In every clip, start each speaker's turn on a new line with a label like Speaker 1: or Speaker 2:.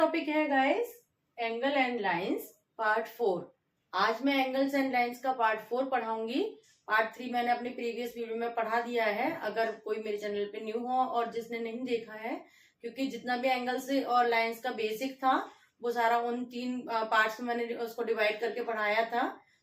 Speaker 1: Topic है guys angle and lines part 4। आज मैं एंगल्स एंड लाइंस का पार्ट 4 पढ़ाऊंगी। पार्ट 3 मैंने अपनी प्रीवियस वीडियो में पढ़ा दिया है। अगर कोई मेरे चैनल पे न्यू हो और जिसने नहीं देखा है, क्योंकि जितना भी एंगल्स और लाइंस का बेसिक था वो सारा उन 3 पार्ट्स में मैंने उसको डिवाइड करके पढ़ाया था।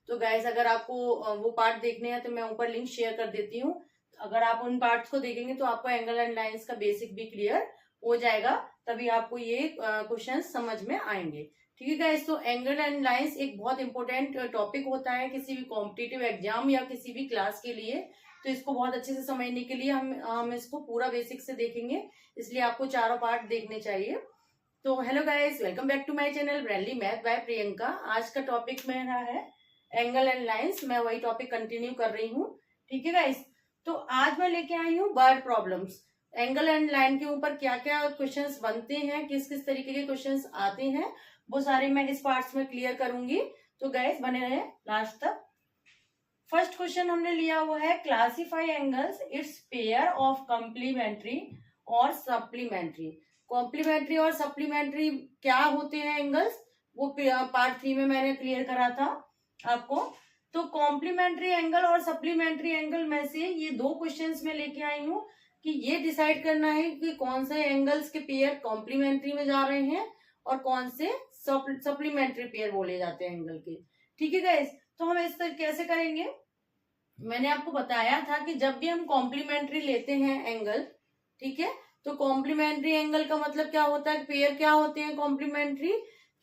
Speaker 1: तो गाइस अगर आपको वो पार्ट देखने हैं तो मैं ऊपर लिंक शेयर कर देती हूँ। अगर आप उन पार्ट्स को देखेंगे तो आपको एंगल एंड लाइंस का बेसिक भी क्लियर हो जाएगा, तभी आपको ये क्वेश्चन समझ में आएंगे। ठीक है गाइस, तो एंगल एंड लाइंस एक बहुत इंपॉर्टेंट टॉपिक होता है किसी भी कॉम्पिटिटिव एग्जाम या किसी भी क्लास के लिए। तो इसको बहुत अच्छे से समझने के लिए हम इसको पूरा बेसिक से देखेंगे, इसलिए आपको चारों पार्ट देखने चाहिए। तो hello guys, welcome back to my channel brainly math by Priyanka. आज का टॉपिक मेरा है एंगल एंड लाइंस। मैं वही टॉपिक कंटिन्यू कर रही हूँ। ठीक है गाइस, तो आज मैं लेके आई हूँ word problems. Angle and line के ऊपर क्या क्या क्वेश्चंस बनते हैं, किस किस तरीके के क्वेश्चंस आते हैं, वो सारे मैं इस पार्ट्स में क्लियर करूंगी। तो गाइस बने रहे लास्ट तक। फर्स्ट क्वेश्चन हमने लिया हुआ है classify angles its pair of complementary और सप्लीमेंट्री। कॉम्प्लीमेंट्री और सप्लीमेंट्री क्या होते हैं एंगल्स, वो पार्ट 3 में मैंने क्लियर करा था आपको। तो कॉम्प्लीमेंट्री एंगल और सप्लीमेंट्री एंगल में से ये दो क्वेश्चंस में लेके आई हूँ कि ये डिसाइड करना है कि कौन से एंगल्स के पेयर कॉम्प्लीमेंट्री में जा रहे हैं और कौन से सप्लीमेंट्री पेयर बोले जाते हैं एंगल के। ठीक है गाइस, तो हम इस तरह कैसे करेंगे, मैंने आपको बताया था कि जब भी हम कॉम्प्लीमेंट्री लेते हैं एंगल, ठीक है, तो कॉम्प्लीमेंट्री एंगल का मतलब क्या होता है, पेयर क्या होते हैं कॉम्प्लीमेंट्री,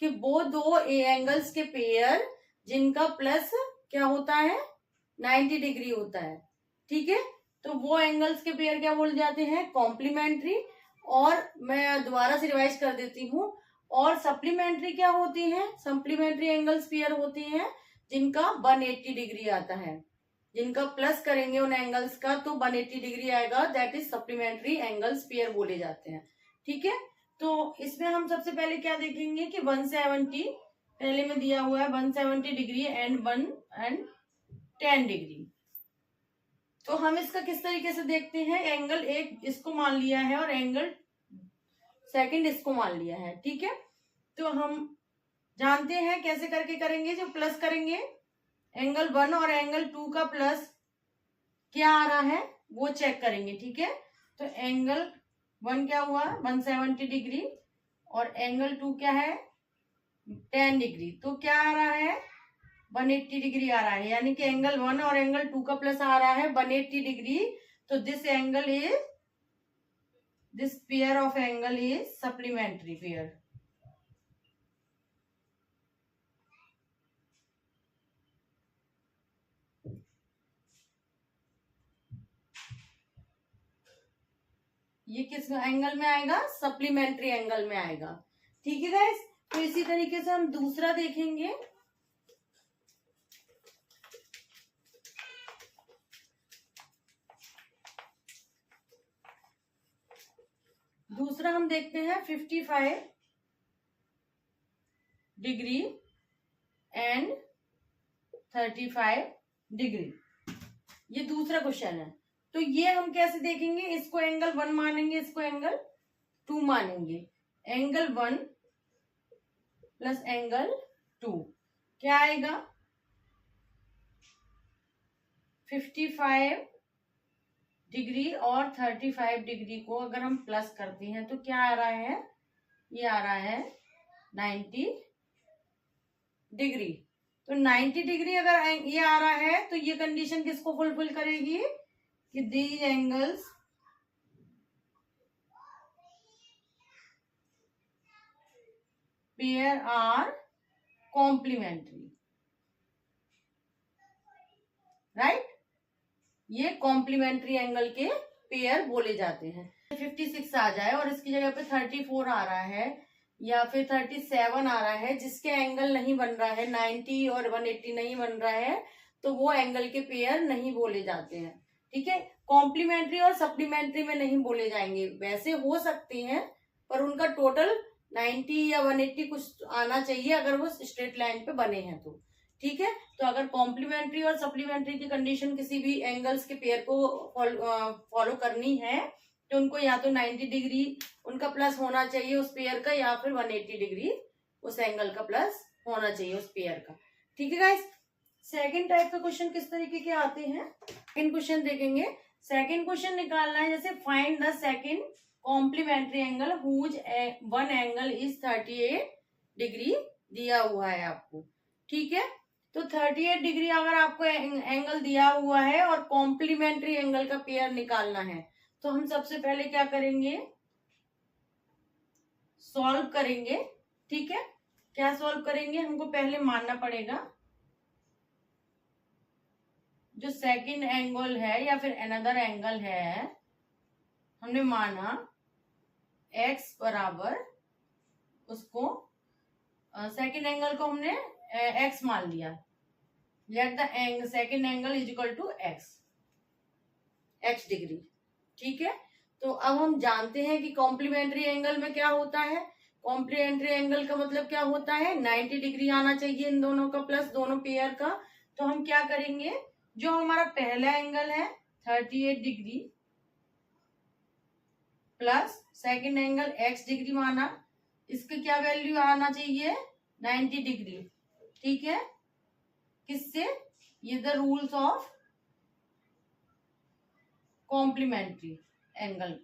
Speaker 1: कि वो दो एंगल्स के पेयर जिनका प्लस क्या होता है 90 डिग्री होता है। ठीक है, तो वो एंगल्स के पेयर क्या बोले जाते हैं कॉम्प्लीमेंट्री। और मैं दोबारा से रिवाइज कर देती हूँ। और सप्लीमेंट्री क्या होती है, सप्लीमेंट्री एंगल्स पेयर होती हैं जिनका 180 डिग्री आता है। जिनका प्लस करेंगे उन एंगल्स का तो 180 डिग्री आएगा, that is supplementary angles pair बोले जाते हैं। ठीक है, तो इसमें हम सबसे पहले क्या देखेंगे कि 170 पहले में दिया हुआ है 170 डिग्री एंड 10 डिग्री। तो हम इसका किस तरीके से देखते हैं, एंगल एक इसको मान लिया है और एंगल सेकंड इसको मान लिया है। ठीक है, तो हम जानते हैं कैसे करके करेंगे। जो प्लस करेंगे एंगल 1 और एंगल 2 का प्लस क्या आ रहा है वो चेक करेंगे। ठीक है, तो एंगल 1 क्या हुआ 170 डिग्री और एंगल 2 क्या है 10 डिग्री, तो क्या आ रहा है 180 डिग्री आ रहा है। यानी कि एंगल 1 और एंगल 2 का प्लस आ रहा है 180 डिग्री। तो this pair of angle is supplementary pair. ये किस एंगल में आएगा, सप्लीमेंट्री एंगल में आएगा। ठीक है गाइस, तो इसी तरीके से हम दूसरा देखेंगे। दूसरा हम देखते हैं 55 डिग्री एंड 35 डिग्री। ये दूसरा क्वेश्चन है। तो ये हम कैसे देखेंगे, इसको एंगल 1 मानेंगे, इसको एंगल 2 मानेंगे। एंगल 1 प्लस एंगल 2 क्या आएगा 55 डिग्री और 35 डिग्री को अगर हम प्लस करते हैं तो क्या आ रहा है, ये आ रहा है 90 डिग्री। तो 90 डिग्री अगर ये आ रहा है तो ये कंडीशन किसको फुलफिल करेगी कि these angles pair are complementary, right. ये कॉम्प्लीमेंट्री एंगल के पेयर बोले जाते हैं। 56 आ जाए और इसकी जगह पे 34 आ रहा है या फिर 37 आ रहा है, जिसके एंगल नहीं बन रहा है 90 और 180 नहीं बन रहा है, तो वो एंगल के पेयर नहीं बोले जाते हैं। ठीक है, कॉम्प्लीमेंट्री और सप्लीमेंट्री में नहीं बोले जाएंगे। वैसे हो सकते हैं पर उनका टोटल 90 या 180 कुछ आना चाहिए अगर वो स्ट्रेट लाइन पे बने हैं तो। ठीक है, तो अगर कॉम्प्लीमेंट्री और सप्लीमेंट्री की कंडीशन किसी भी एंगल्स के पेयर को फॉलो करनी है तो उनको या तो 90 डिग्री उनका प्लस होना चाहिए उस पेयर का, या फिर 180 डिग्री उस एंगल का प्लस होना चाहिए उस पेयर का। ठीक है गाइस। सेकंड टाइप का क्वेश्चन किस तरीके के आते हैं, सेकंड क्वेश्चन देखेंगे। सेकंड क्वेश्चन निकालना है, जैसे find the second complementary angle whose one angle is 38 degree दिया हुआ है आपको। ठीक है, तो 38 डिग्री अगर आपको एंगल दिया हुआ है और कॉम्प्लीमेंट्री एंगल का पेयर निकालना है, तो हम सबसे पहले क्या करेंगे, सॉल्व करेंगे। ठीक है, क्या सॉल्व करेंगे, हमको पहले मानना पड़ेगा जो सेकंड एंगल है या फिर अनदर एंगल है, हमने माना x बराबर उसको सेकंड एंगल को हमने x मान लिया। Let the second angle is equal to x degree. ठीक है, तो अब हम जानते हैं कि कॉम्प्लीमेंट्री एंगल में क्या होता है। कॉम्प्लीमेंट्री एंगल का मतलब क्या होता है, 90 डिग्री आना चाहिए इन दोनों का प्लस, दोनों पेयर का। तो हम क्या करेंगे, जो हमारा पहला एंगल है 38 degree plus second angle x degree माना, इसका क्या वैल्यू आना चाहिए 90 डिग्री। ठीक है, किससे, ये the rules of complementary angle.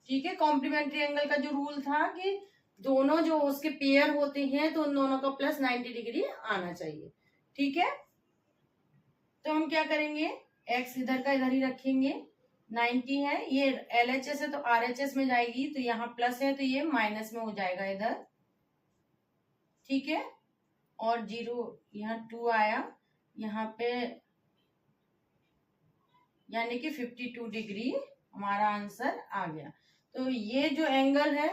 Speaker 1: ठीक है, कॉम्प्लीमेंट्री एंगल का जो रूल था कि दोनों जो उसके पेयर होते हैं तो उन दोनों का प्लस 90 डिग्री आना चाहिए। ठीक है, तो हम क्या करेंगे, x इधर का इधर ही रखेंगे, 90 है, ये LHS है तो RHS में जाएगी, तो यहाँ प्लस है तो ये माइनस में हो जाएगा इधर। ठीक है, और 0 यहाँ 2 आया, यहाँ पे यानी कि 52 डिग्री हमारा आंसर आ गया। तो ये जो एंगल है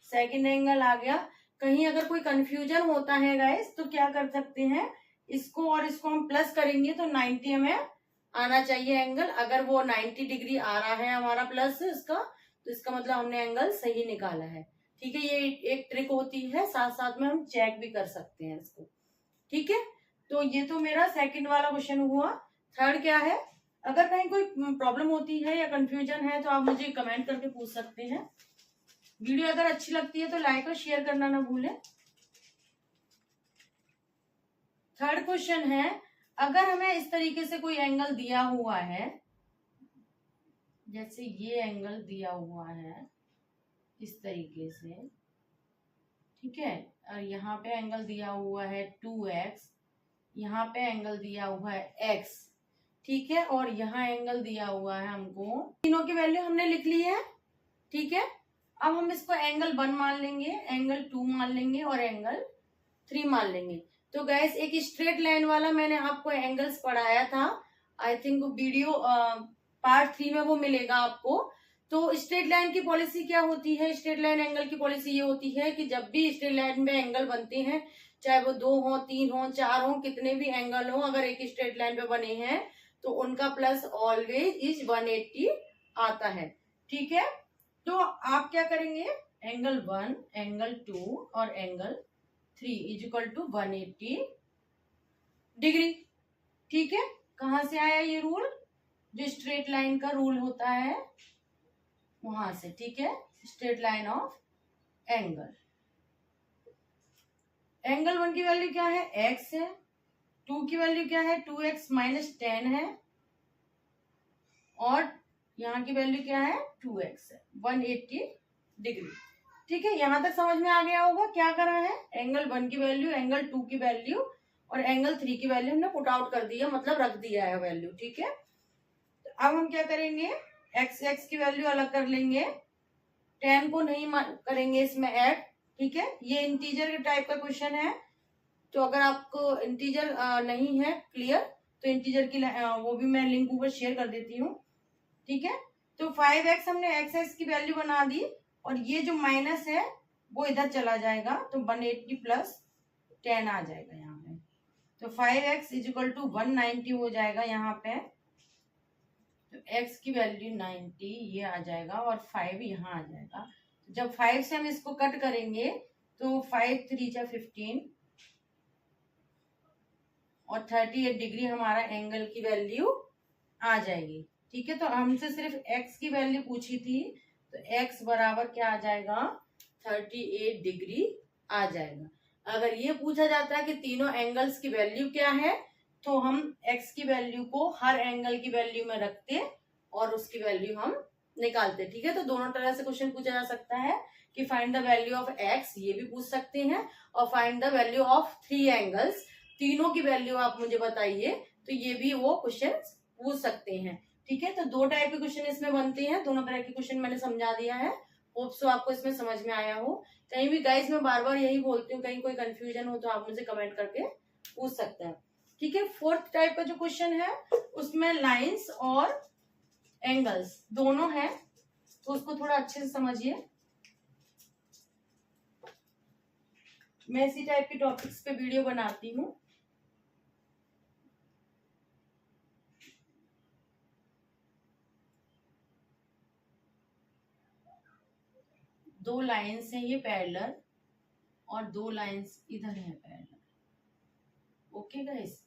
Speaker 1: सेकंड एंगल आ गया। कहीं अगर कोई कंफ्यूजन होता है गाइस तो क्या कर सकते हैं, इसको और इसको हम प्लस करेंगे तो 90 हमें आना चाहिए एंगल। अगर वो 90 डिग्री आ रहा है हमारा प्लस इसका, तो इसका मतलब हमने एंगल सही निकाला है। ठीक है, ये एक ट्रिक होती है, साथ साथ में हम चेक भी कर सकते हैं इसको। ठीक है, तो ये तो मेरा सेकंड वाला क्वेश्चन हुआ। थर्ड क्या है, अगर कहीं कोई प्रॉब्लम होती है या कंफ्यूजन है तो आप मुझे कमेंट करके पूछ सकते हैं। वीडियो अगर अच्छी लगती है तो लाइक और शेयर करना ना भूलें। थर्ड क्वेश्चन है, अगर हमें इस तरीके से कोई एंगल दिया हुआ है, जैसे ये एंगल दिया हुआ है इस तरीके से, ठीक है, और यहाँ पे एंगल दिया हुआ है 2x, यहाँ पे एंगल दिया हुआ है x। ठीक है, और यहाँ एंगल दिया हुआ है हमको, तीनों की वैल्यू हमने लिख ली है। ठीक है, अब हम इसको एंगल 1 मान लेंगे, एंगल 2 मान लेंगे और एंगल 3 मान लेंगे। तो गैस एक स्ट्रेट लाइन वाला मैंने आपको एंगल्स पढ़ाया था, आई थिंक वीडियो पार्ट 3 में वो मिलेगा आपको। तो स्ट्रेट लाइन की पॉलिसी क्या होती है, स्ट्रेट लाइन एंगल की पॉलिसी ये होती है कि जब भी स्ट्रेट लाइन में एंगल बनते हैं, चाहे वो 2 हो, 3 हो, 4 हो, कितने भी एंगल हो, अगर एक स्ट्रेट लाइन पे बने हैं तो उनका प्लस ऑलवेज इज 180 आता है। ठीक है, तो आप क्या करेंगे, एंगल 1, एंगल 2 और angle 3 is equal to 180 degree. ठीक है, कहां से आया ये रूल, जो स्ट्रेट लाइन का रूल होता है वहां से। ठीक है, straight line of angle. Angle 1 की वैल्यू क्या है, x है, 2 की वैल्यू क्या है, 2x माइनस 10 है, और यहाँ की वैल्यू क्या है, 2x है, 180 डिग्री। ठीक है, यहां तक समझ में आ गया होगा क्या करा है, एंगल 1 की वैल्यू, एंगल 2 की वैल्यू और एंगल 3 की वैल्यू हमने पुट आउट कर दिया, मतलब रख दिया है वैल्यू। ठीक है, तो अब हम क्या करेंगे, x की वैल्यू अलग कर लेंगे, 10 को नहीं करेंगे इसमें ऐड। ठीक है, ये इंटीजर के टाइप का क्वेश्चन है, तो अगर आपको इंटीजर नहीं है क्लियर तो इंटीजर की वो भी मैं लिंक ऊपर शेयर कर देती हूँ। ठीक है, तो 5x हमने x की वैल्यू बना दी, और ये जो माइनस है वो इधर चला जाएगा, तो 180 प्लस 10 आ जाएगा यहाँ पे, तो 5x इज इक्वल टू 190 हो जाएगा यहाँ पे। तो x की वैल्यू 90 ये आ जाएगा और 5 यहाँ आ जाएगा। जब 5 से हम इसको कट करेंगे तो 5 3 जा 15 और 38 डिग्री हमारा एंगल की वैल्यू आ जाएगी। ठीक है, तो हमसे सिर्फ x की वैल्यू पूछी थी, तो x बराबर क्या आ जाएगा, 38 डिग्री आ जाएगा। अगर ये पूछा जाता है कि तीनों एंगल्स की वैल्यू क्या है, तो हम x की वैल्यू को हर एंगल की वैल्यू में रखते और उसकी वैल्यू हम निकालते। ठीक है, तो दोनों तरह से क्वेश्चन पूछा जा सकता है कि find the value of x, ये भी पूछ सकते हैं, और find the value of 3 angles, तीनों की वैल्यू आप मुझे बताइए, तो ये भी वो क्वेश्चन पूछ सकते हैं। ठीक है, तो 2 टाइप के क्वेश्चन इसमें बनते हैं, दोनों तरह के क्वेश्चन मैंने समझा दिया है। होप सो आपको इसमें समझ में आया हो। कहीं भी गाइस मैं बार बार यही बोलती हूँ, कहीं कोई कंफ्यूजन हो तो आप मुझे कमेंट करके पूछ सकते हैं। ठीक है, 4th टाइप का जो क्वेश्चन है उसमें लाइंस और एंगल्स दोनों है, तो उसको थोड़ा अच्छे से समझिए। मैं इसी टाइप के टॉपिक्स पे वीडियो बनाती हूँ। दो लाइंस हैं ये पैरेलल, और 2 लाइंस इधर है पैरेलल। ओके गाइस,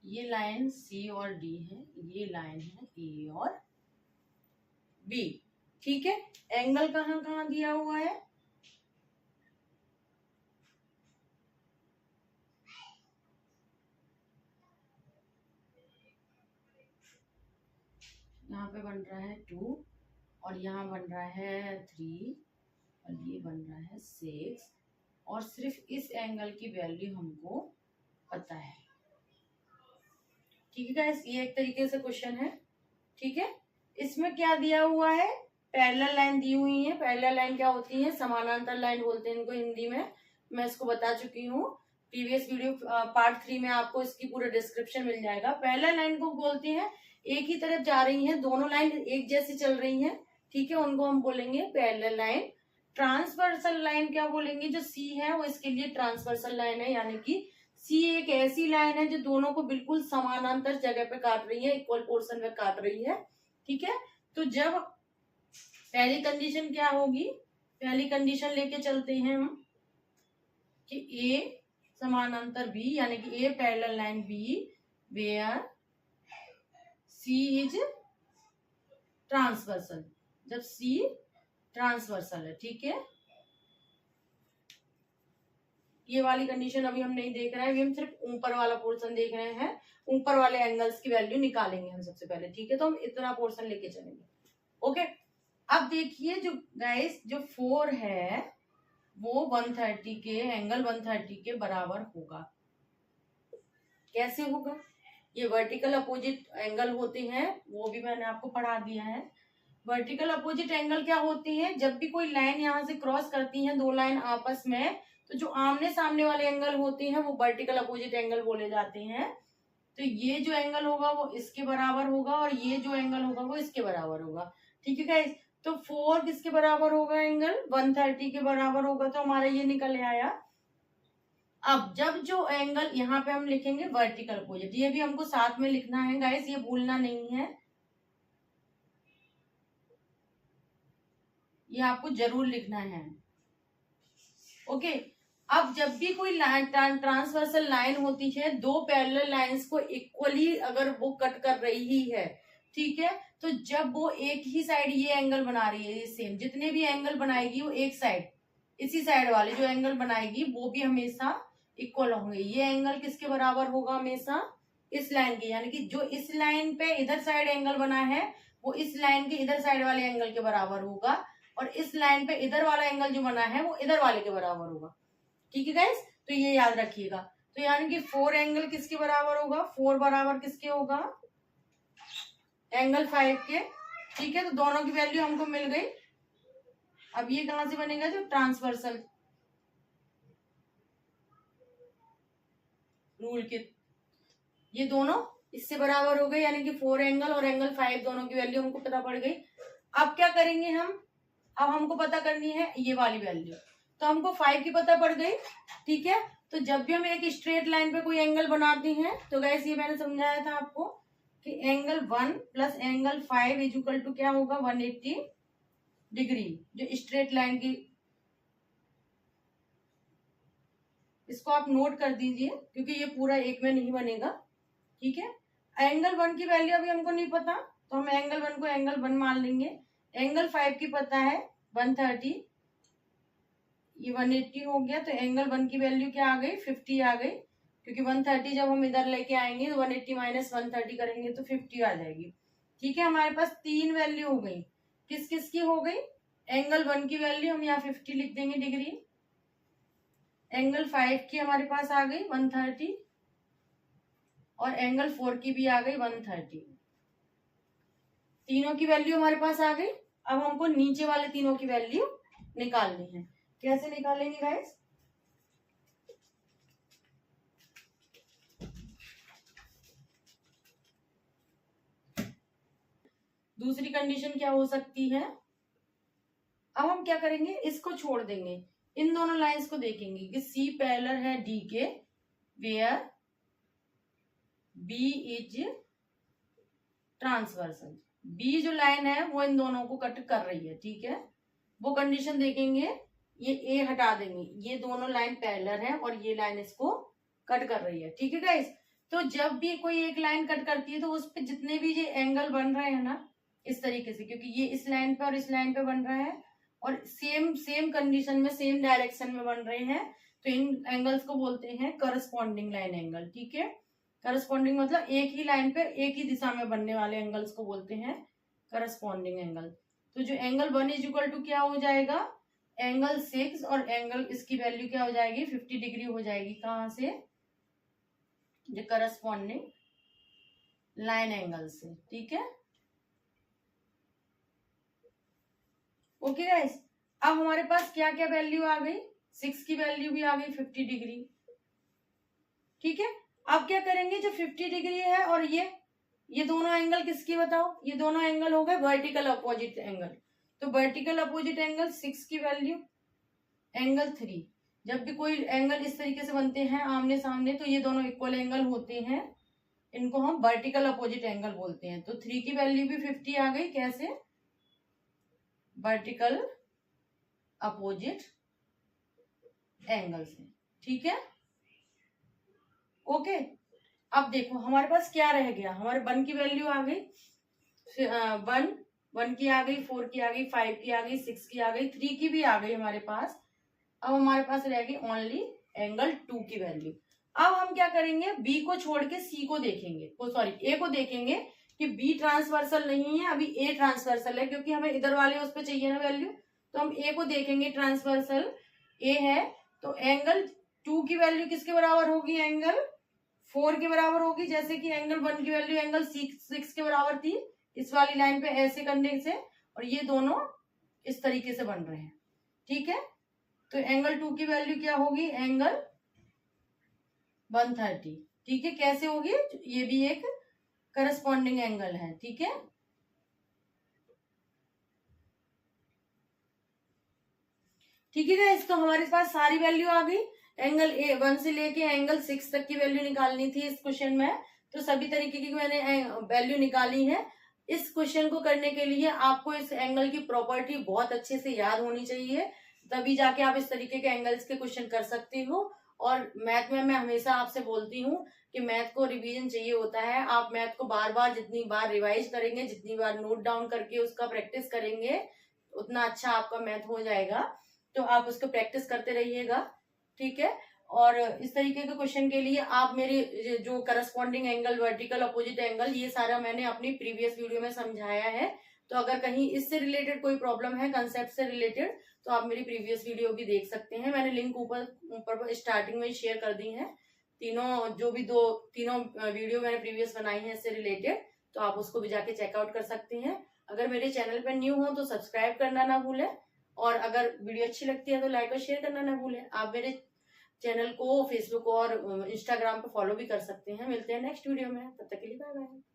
Speaker 1: ये लाइन सी और डी है, ये लाइन है ए और बी। ठीक है, एंगल कहाँ कहाँ दिया हुआ है, यहाँ पे बन रहा है 2, और यहाँ बन रहा है 3, और ये बन रहा है 6, और सिर्फ इस एंगल की वैल्यू हमको पता है। ठीक है गाइस, ये एक तरीके से क्वेश्चन है। ठीक है, इसमें क्या दिया हुआ है, पैरेलल लाइन दी हुई है। पैरेलल लाइन क्या होती है, समानांतर लाइन बोलते हैं इनको हिंदी में, मैं इसको बता चुकी हूँ प्रीवियस वीडियो पार्ट 3 में, आपको इसकी पूरा डिस्क्रिप्शन मिल जाएगा। पैरेलल लाइन को बोलते हैं एक ही तरफ जा रही है, दोनों लाइन एक जैसी चल रही है। ठीक है, उनको हम बोलेंगे पैरेलल लाइन। ट्रांसवर्सल लाइन क्या बोलेंगे, जो सी है वो इसके लिए ट्रांसवर्सल लाइन है, यानी कि सी एक ऐसी लाइन है जो दोनों को बिल्कुल समानांतर जगह पे काट रही है, इक्वल पोर्शन में काट रही है। ठीक है, तो जब पहली कंडीशन क्या होगी, पहली कंडीशन लेके चलते हैं हम कि ए समानांतर बी, यानी कि a parallel line B where C is transversal, जब सी ट्रांसवर्सल है। ठीक है, ये वाली कंडीशन अभी हम नहीं देख रहे हैं, अभी हम सिर्फ ऊपर वाला पोर्शन देख रहे हैं, ऊपर वाले एंगल्स की वैल्यू निकालेंगे हम सबसे पहले। ठीक है, तो हम इतना पोर्शन लेके चलेंगे। ओके, अब देखिए जो गाइस जो 4 है वो 130 के एंगल 130 के बराबर होगा। कैसे होगा, ये वर्टिकल अपोजिट एंगल होते हैं, वो भी मैंने आपको पढ़ा दिया है। वर्टिकल अपोजिट एंगल क्या होती है, जब भी कोई लाइन यहाँ से क्रॉस करती है, 2 लाइन आपस में, तो जो आमने सामने वाले एंगल होते हैं वो वर्टिकल अपोजिट एंगल बोले जाते हैं। तो ये जो एंगल होगा वो इसके बराबर होगा, और ये जो एंगल होगा वो इसके बराबर होगा। ठीक है गाइस, तो 4 किसके बराबर होगा, एंगल 130 के बराबर होगा, तो हमारा ये निकल आया। अब जब जो एंगल यहाँ पे हम लिखेंगे वर्टिकल अपोजिट, ये भी हमको साथ में लिखना है गाइस, ये भूलना नहीं है, ये आपको जरूर लिखना है। ओके, अब जब भी कोई ट्रांसवर्सल लाइन होती है, 2 पैरेलल लाइंस को इक्वली अगर वो कट कर रही है, ठीक है, तो जब वो एक ही साइड ये एंगल बना रही है, सेम जितने भी एंगल बनाएगी वो एक साइड, इसी साइड वाले जो एंगल बनाएगी वो भी हमेशा इक्वल होंगे। ये एंगल किसके बराबर होगा, हमेशा इस लाइन के, यानी कि जो इस लाइन पे इधर साइड एंगल बना है वो इस लाइन के इधर साइड वाले एंगल के बराबर होगा, और इस लाइन पे इधर वाला एंगल जो बना है वो इधर वाले के बराबर होगा। ठीक है गाइस, तो ये याद रखिएगा। तो यानी कि 4 एंगल किसके बराबर होगा, 4 बराबर किसके होगा, एंगल 5 के। ठीक है, तो दोनों की वैल्यू हमको मिल गई। अब ये कहां से बनेगा, जो ट्रांसवर्सल रूल के, ये दोनों इससे बराबर हो गए, यानी कि 4 एंगल और एंगल 5 दोनों की वैल्यू हमको पता पड़ गई। अब क्या करेंगे हम, अब हमको पता करनी है ये वाली वैल्यू, तो हमको 5 की पता पड़ गई। ठीक है, तो जब भी हम एक स्ट्रेट लाइन पे कोई एंगल बनाते हैं, तो गैस ये मैंने समझाया था आपको कि angle 1 plus angle 5 is equal to क्या होगा, 180 डिग्री, जो स्ट्रेट लाइन की इसको आप नोट कर दीजिए क्योंकि ये पूरा एक में नहीं बनेगा, ठीक है। एंगल 1 की वैल्यू अभी हमको नहीं पता, तो हम एंगल 1 को एंगल 1 मान लेंगे। एंगल 5 की पता है 130, ये 180 हो गया, तो एंगल 1 की वैल्यू क्या आ गई, 50 आ गई, क्योंकि 130 जब हम इधर लेके आएंगे तो 180 माइनस 130 करेंगे तो 50 आ जाएगी, ठीक है। हमारे पास 3 वैल्यू हो गई, किस किस की हो गई, एंगल 1 की वैल्यू हम यहाँ 50 लिख देंगे डिग्री, एंगल 5 की हमारे पास आ गई 130 और एंगल 4 की भी आ गई 130, तीनों की वैल्यू हमारे पास आ गई। अब हमको नीचे वाले तीनों की वैल्यू निकालनी है, कैसे निकालेंगे गाइस, दूसरी कंडीशन क्या हो सकती है, अब हम क्या करेंगे, इसको छोड़ देंगे, इन दोनों लाइंस को देखेंगे कि सी पैरेलल है डी के, where b is transversal, b जो लाइन है वो इन दोनों को कट कर रही है, ठीक है। वो कंडीशन देखेंगे, ये ए हटा देंगे, ये दोनों लाइन पैरेलल है और ये लाइन इसको कट कर रही है, ठीक है गाइस। तो जब भी कोई एक लाइन कट करती है तो उस पे जितने भी ये एंगल बन रहे हैं ना, इस तरीके से, क्योंकि ये इस लाइन पे और इस लाइन पे बन रहा है और सेम कंडीशन में सेम डायरेक्शन में बन रहे हैं, तो इन एंगल्स को बोलते हैं करस्पॉन्डिंग लाइन एंगल, ठीक है। करस्पॉन्डिंग मतलब एक ही लाइन पे एक ही दिशा में बनने वाले एंगल्स को बोलते हैं करस्पॉन्डिंग एंगल। तो जो एंगल 1 इज इक्वल टू क्या हो जाएगा, एंगल 6 और एंगल इसकी वैल्यू क्या हो जाएगी, 50 डिग्री हो जाएगी, कहां से, जो करस्पॉन्डिंग लाइन एंगल से, ठीक है। ओके गाइस, अब हमारे पास क्या क्या वैल्यू आ गई, 6 की वैल्यू भी आ गई 50 डिग्री, ठीक है। अब क्या करेंगे, जो 50 डिग्री है और ये दोनों एंगल किसकी बताओ, ये दोनों एंगल हो गए वर्टिकल अपोजिट एंगल, तो वर्टिकल अपोजिट एंगल 6 की वैल्यू, एंगल 3, जब भी कोई एंगल इस तरीके से बनते हैं आमने सामने तो ये दोनों इक्वल एंगल होते हैं, इनको हम वर्टिकल अपोजिट एंगल बोलते हैं। तो 3 की वैल्यू भी 50 आ गई, कैसे, वर्टिकल अपोजिट एंगल से, ठीक है। ओके, अब देखो हमारे पास क्या रह गया, हमारे 1 की वैल्यू आ गई, 1 की आ गई, 4 की आ गई, 5 की आ गई, 6 की आ गई, 3 की भी आ गई हमारे पास। अब हमारे पास रह गई ओनली एंगल 2 की वैल्यू। अब हम क्या करेंगे, बी को छोड़ के सी को देखेंगे, ए को देखेंगे कि बी ट्रांसवर्सल नहीं है, अभी ए ट्रांसवर्सल है, क्योंकि हमें इधर वाले उस पर चाहिए ना वैल्यू, तो हम ए को देखेंगे, ट्रांसवर्सल ए है, तो एंगल 2 की वैल्यू किसके बराबर होगी, एंगल 4 के बराबर होगी, जैसे कि एंगल 1 की वैल्यू एंगल 6 के बराबर थी, इस वाली लाइन पे ऐसे करने से, और ये दोनों इस तरीके से बन रहे हैं, ठीक है। तो एंगल 2 की वैल्यू क्या होगी, एंगल 130, ठीक है। कैसे होगी, ये भी एक करस्पॉन्डिंग एंगल है, ठीक है। ठीक है गाइस, तो हमारे पास सारी वैल्यू आ गई, एंगल 1 से लेके एंगल 6 तक की वैल्यू निकालनी थी इस क्वेश्चन में, तो सभी तरीके की मैंने वैल्यू निकाली है। इस क्वेश्चन को करने के लिए आपको इस एंगल की प्रॉपर्टी बहुत अच्छे से याद होनी चाहिए, तभी जाके आप इस तरीके के एंगल्स के क्वेश्चन कर सकते हो। और मैथ में मैं हमेशा आपसे बोलती हूँ कि मैथ को रिवीजन चाहिए होता है, आप मैथ को बार बार जितनी बार रिवाइज करेंगे, जितनी बार नोट डाउन करके उसका प्रैक्टिस करेंगे, उतना अच्छा आपका मैथ हो जाएगा। तो आप उसको प्रैक्टिस करते रहिएगा, ठीक है। और इस तरीके के क्वेश्चन के लिए आप मेरे जो corresponding angle, vertical opposite angle, ये सारा मैंने अपनी प्रीवियस वीडियो में समझाया है, तो अगर कहीं इससे रिलेटेड कोई प्रॉब्लम है, कंसेप्ट से रिलेटेड, तो आप मेरी प्रीवियस वीडियो भी देख सकते हैं, मैंने लिंक ऊपर स्टार्टिंग में शेयर कर दी है, तीनों वीडियो मैंने प्रीवियस बनाई है इससे रिलेटेड, तो आप उसको भी जाके चेकआउट कर सकते हैं। अगर मेरे चैनल पर न्यू हो तो सब्सक्राइब करना ना भूलें, और अगर वीडियो अच्छी लगती है तो लाइक और शेयर करना ना भूलें। आप मेरे चैनल को फेसबुक और इंस्टाग्राम पे फॉलो भी कर सकते हैं। मिलते हैं नेक्स्ट वीडियो में, तब तक के लिए बाय बाय।